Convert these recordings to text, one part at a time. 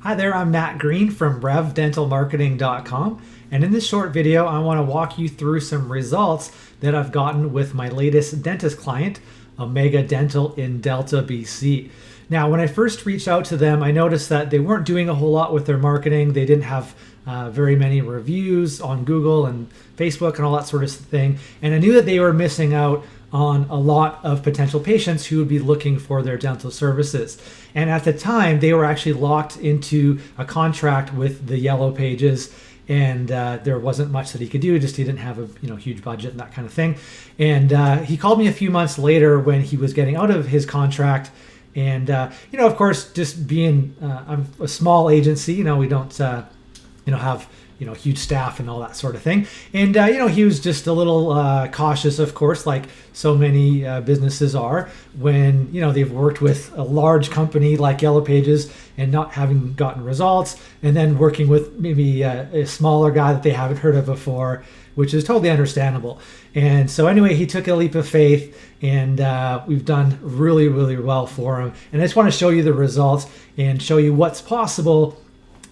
Hi there, I'm Matt Green from RevDentalMarketing.com, and in this short video I want to walk you through some results that I've gotten with my latest dentist client, Omega Dental in Delta, BC. Now, when I first reached out to them, I noticed that they weren't doing a whole lot with their marketing. They didn't have very many reviews on Google and Facebook and all that sort of thing, and I knew that they were missing out on a lot of potential patients who would be looking for their dental services. And at the time, they were actually locked into a contract with the Yellow Pages, and there wasn't much that he could do. Just he didn't have a huge budget and that kind of thing. And he called me a few months later when he was getting out of his contract. And of course, just being I'm a small agency, we don't have huge staff and all that sort of thing. And he was just a little cautious, of course, like so many businesses are when they've worked with a large company like Yellow Pages and not having gotten results, and then working with maybe a smaller guy that they haven't heard of before, which is totally understandable. And so anyway, he took a leap of faith, and we've done really, really well for him. And I just want to show you the results and show you what's possible,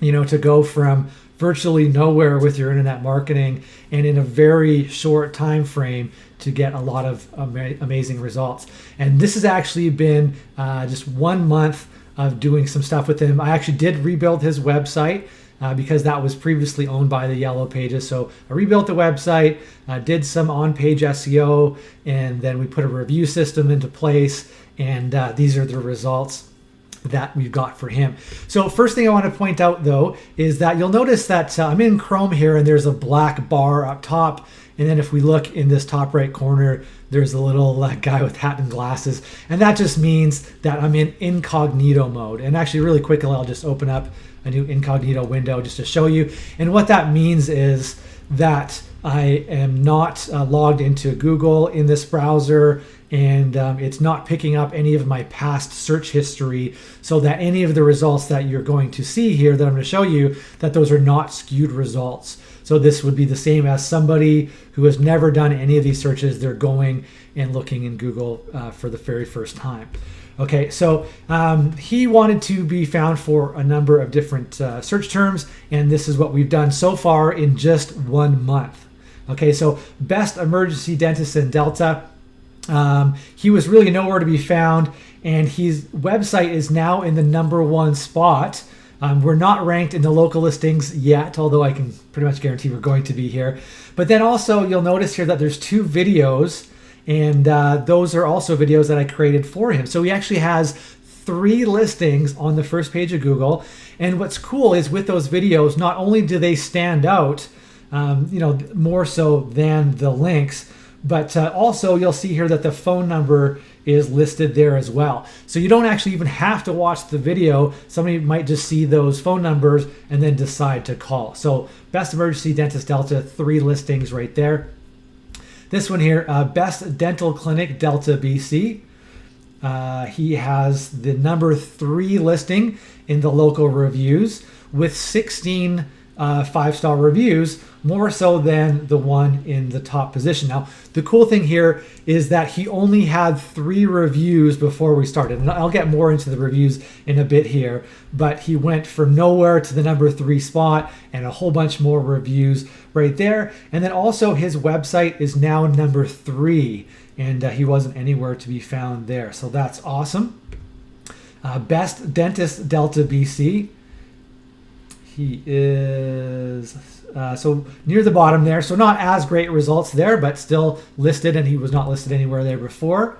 to go from virtually nowhere with your internet marketing and in a very short time frame to get a lot of amazing results. And this has actually been just 1 month of doing some stuff with him. I actually did rebuild his website because that was previously owned by the Yellow Pages. So I rebuilt the website, did some on-page SEO, and then we put a review system into place, and these are the results that we've got for him. So first thing I want to point out though is that you'll notice that I'm in Chrome here, and there's a black bar up top, and then if we look in this top right corner, there's a little guy with hat and glasses, and that just means that I'm in incognito mode. And actually really quickly, I'll just open up a new incognito window just to show you. And what that means is that I am not logged into Google in this browser, and it's not picking up any of my past search history, so that any of the results that you're going to see here that I'm going to show you, that those are not skewed results. So this would be the same as somebody who has never done any of these searches. They're going and looking in Google for the very first time. Okay, so he wanted to be found for a number of different search terms, and this is what we've done so far in just 1 month. Okay, so best emergency dentist in Delta. He was really nowhere to be found, and his website is now in the #1 spot. We're not ranked in the local listings yet, although I can pretty much guarantee we're going to be here. But then also you'll notice here that there's 2 videos, and those are also videos that I created for him. So he actually has 3 listings on the first page of Google. And what's cool is with those videos, not only do they stand out, more so than the links, but also you'll see here that the phone number is listed there as well. So you don't actually even have to watch the video. Somebody might just see those phone numbers and then decide to call. So best emergency dentist Delta, 3 listings right there. This one here, best dental clinic Delta, BC. He has the #3 listing in the local reviews with 16 5-star reviews, more so than the one in the top position. Now, the cool thing here is that he only had 3 reviews before we started, and I'll get more into the reviews in a bit here, but he went from nowhere to the #3 spot and a whole bunch more reviews right there. And then also his website is now #3, and he wasn't anywhere to be found there. So that's awesome. Best dentist Delta, BC. He is so near the bottom there, so not as great results there, but still listed, and he was not listed anywhere there before.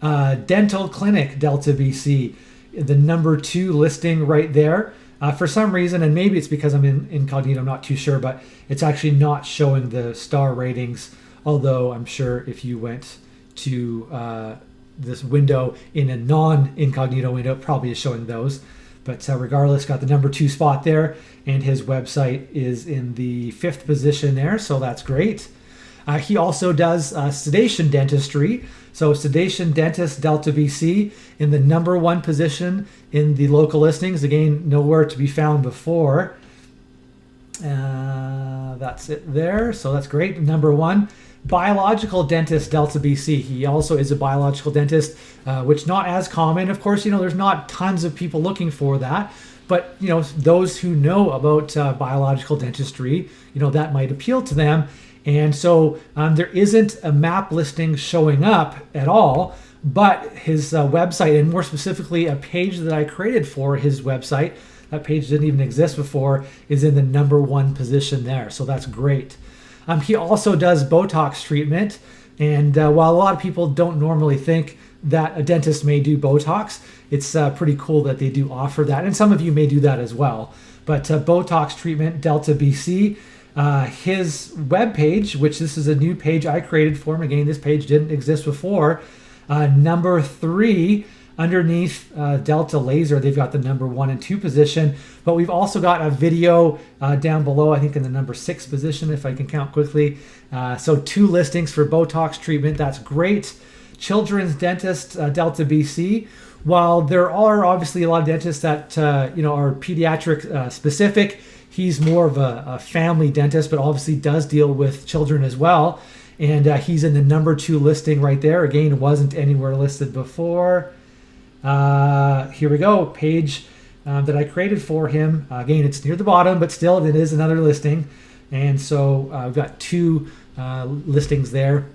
Dental Clinic Delta, BC, the #2 listing right there. For some reason, and maybe it's because I'm in incognito, I'm not too sure, but it's actually not showing the star ratings, although I'm sure if you went to this window in a non-incognito window, it probably is showing those. But regardless, got the #2 spot there, and his website is in the 5th position there, so that's great. He also does sedation dentistry. So sedation dentist Delta, BC, in the #1 position in the local listings. Again, nowhere to be found before. That's it there, so that's great. #1. Biological dentist Delta, BC. He also is a biological dentist, which not as common. Of course, there's not tons of people looking for that, But those who know about biological dentistry, that might appeal to them. And so there isn't a map listing showing up at all, but his website, and more specifically a page that I created for his website, that page didn't even exist before, is in the #1 position there. So that's great. He also does Botox treatment. And while a lot of people don't normally think that a dentist may do Botox, it's pretty cool that they do offer that. And some of you may do that as well. But Botox Treatment, Delta BC, his webpage, which this is a new page I created for him. Again, this page didn't exist before. #3 underneath Delta Laser, they've got the #1 and 2 position. But we've also got a video down below, I think in the #6 position, if I can count quickly. So 2 listings for Botox treatment. That's great. Children's dentist, Delta BC. While there are obviously a lot of dentists that are pediatric specific, he's more of a family dentist, but obviously does deal with children as well. And he's in the #2 listing right there. Again, it wasn't anywhere listed before. Here we go, page that I created for him. Again, it's near the bottom, but still it is another listing. And so we've got 2 listings there.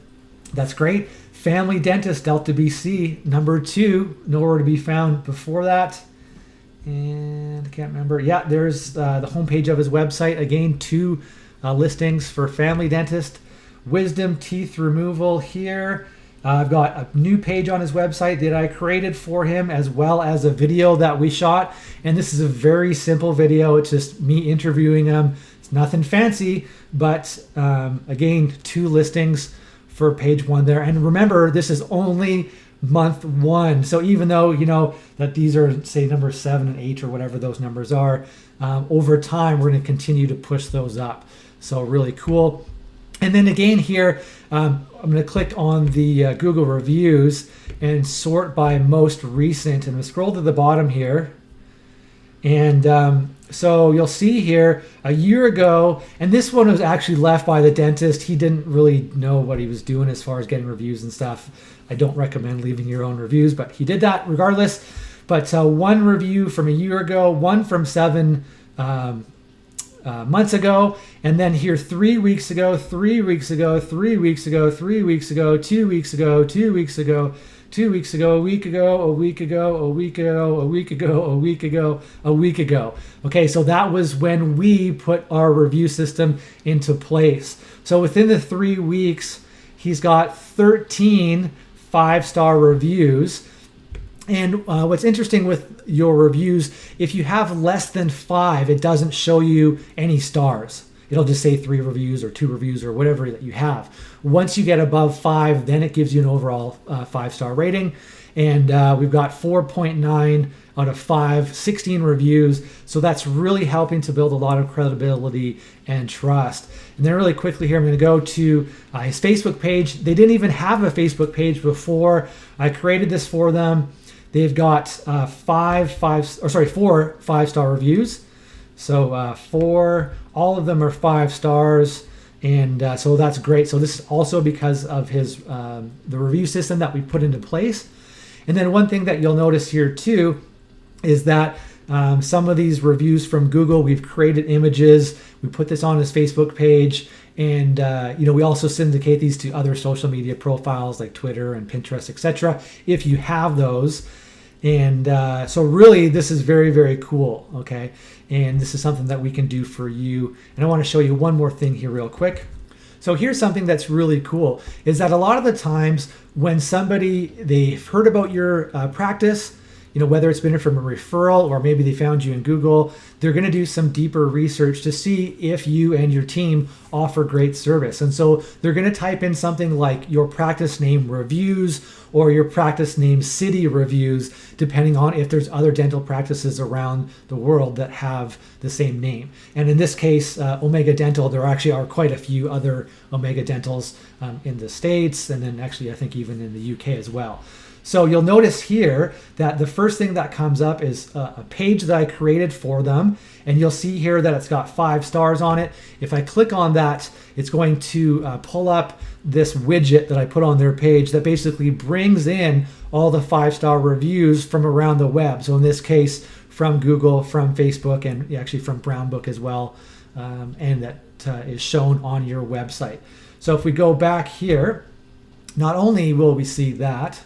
That's great. Family dentist, Delta BC, #2, nowhere to be found before that. And I can't remember. Yeah, there's the homepage of his website. Again, 2 listings for family dentist. Wisdom teeth removal here. I've got a new page on his website that I created for him, as well as a video that we shot. And this is a very simple video. It's just me interviewing him. It's nothing fancy, but again, 2 listings for page 1 there. And remember, this is only month 1. So even though that these are, say, number 7 and 8 or whatever those numbers are, over time we're going to continue to push those up. So really cool. And then again here, I'm going to click on the Google reviews and sort by most recent. And I'm going to scroll to the bottom here. And so you'll see here a year ago, and this one was actually left by the dentist. He didn't really know what he was doing as far as getting reviews and stuff. I don't recommend leaving your own reviews, but he did that regardless. But 1 review from a year ago, 1 from 7 months ago, and then here 3 weeks ago, 3 weeks ago, 3 weeks ago, 3 weeks ago, 2 weeks ago, 2 weeks ago, 2 weeks ago, a week ago, a week ago, a week ago, a week ago, a week ago, a week ago. Okay, so that was when we put our review system into place. So within the 3 weeks, he's got 13 5-star reviews. And what's interesting with your reviews, if you have less than 5, it doesn't show you any stars. It'll just say 3 reviews or 2 reviews or whatever that you have. Once you get above 5, then it gives you an overall 5-star rating. And we've got 4.9 out of 5, 16 reviews. So that's really helping to build a lot of credibility and trust. And then really quickly here, I'm going to go to his Facebook page. They didn't even have a Facebook page before. I created this for them. They've got 4 5-star reviews. So 4, all of them are 5 stars. And so that's great. So this is also because of his the review system that we put into place. And then one thing that you'll notice here too is that some of these reviews from Google, we've created images. We put this on his Facebook page. And we also syndicate these to other social media profiles like Twitter and Pinterest, etc. if you have those. And so really, this is very, very cool, okay? And this is something that we can do for you. And I want to show you one more thing here real quick. So here's something that's really cool, is that a lot of the times when they've heard about your practice, whether it's been from a referral or maybe they found you in Google, they're going to do some deeper research to see if you and your team offer great service. And so they're going to type in something like your practice name reviews or your practice name city reviews, depending on if there's other dental practices around the world that have the same name. And in this case, Omega Dental, there actually are quite a few other Omega Dentals in the States, and then actually I think even in the UK as well. So you'll notice here that the first thing that comes up is a page that I created for them. And you'll see here that it's got 5 stars on it. If I click on that, it's going to pull up this widget that I put on their page that basically brings in all the 5-star reviews from around the web. So in this case, from Google, from Facebook, and actually from Brown Book as well, and that is shown on your website. So if we go back here, not only will we see that,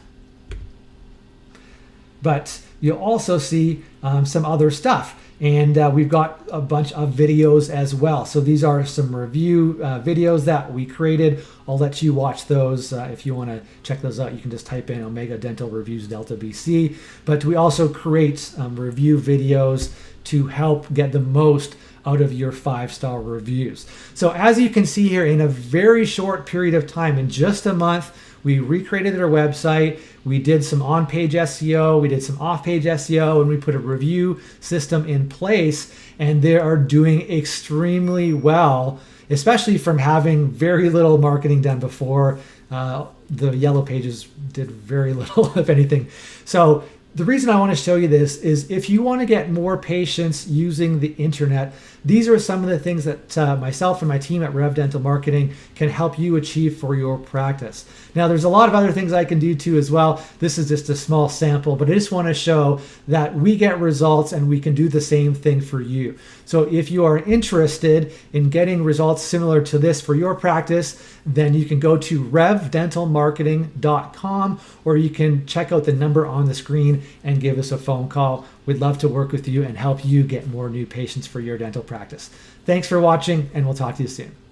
but you'll also see some other stuff. And we've got a bunch of videos as well. So these are some review videos that we created. I'll let you watch those. If you want to check those out, you can just type in Omega Dental Reviews Delta BC. But we also create review videos to help get the most out of your 5-star reviews. So as you can see here, in a very short period of time, in just a month, we recreated our website, we did some on-page SEO, we did some off-page SEO, and we put a review system in place, and they are doing extremely well, especially from having very little marketing done before. The yellow pages did very little, if anything. So the reason I want to show you this is if you want to get more patients using the internet, these are some of the things that myself and my team at Rev Dental Marketing can help you achieve for your practice. Now, there's a lot of other things I can do too as well. This is just a small sample, but I just want to show that we get results and we can do the same thing for you. So if you are interested in getting results similar to this for your practice, then you can go to revdentalmarketing.com, or you can check out the number on the screen and give us a phone call. We'd love to work with you and help you get more new patients for your dental practice. Thanks for watching, and we'll talk to you soon.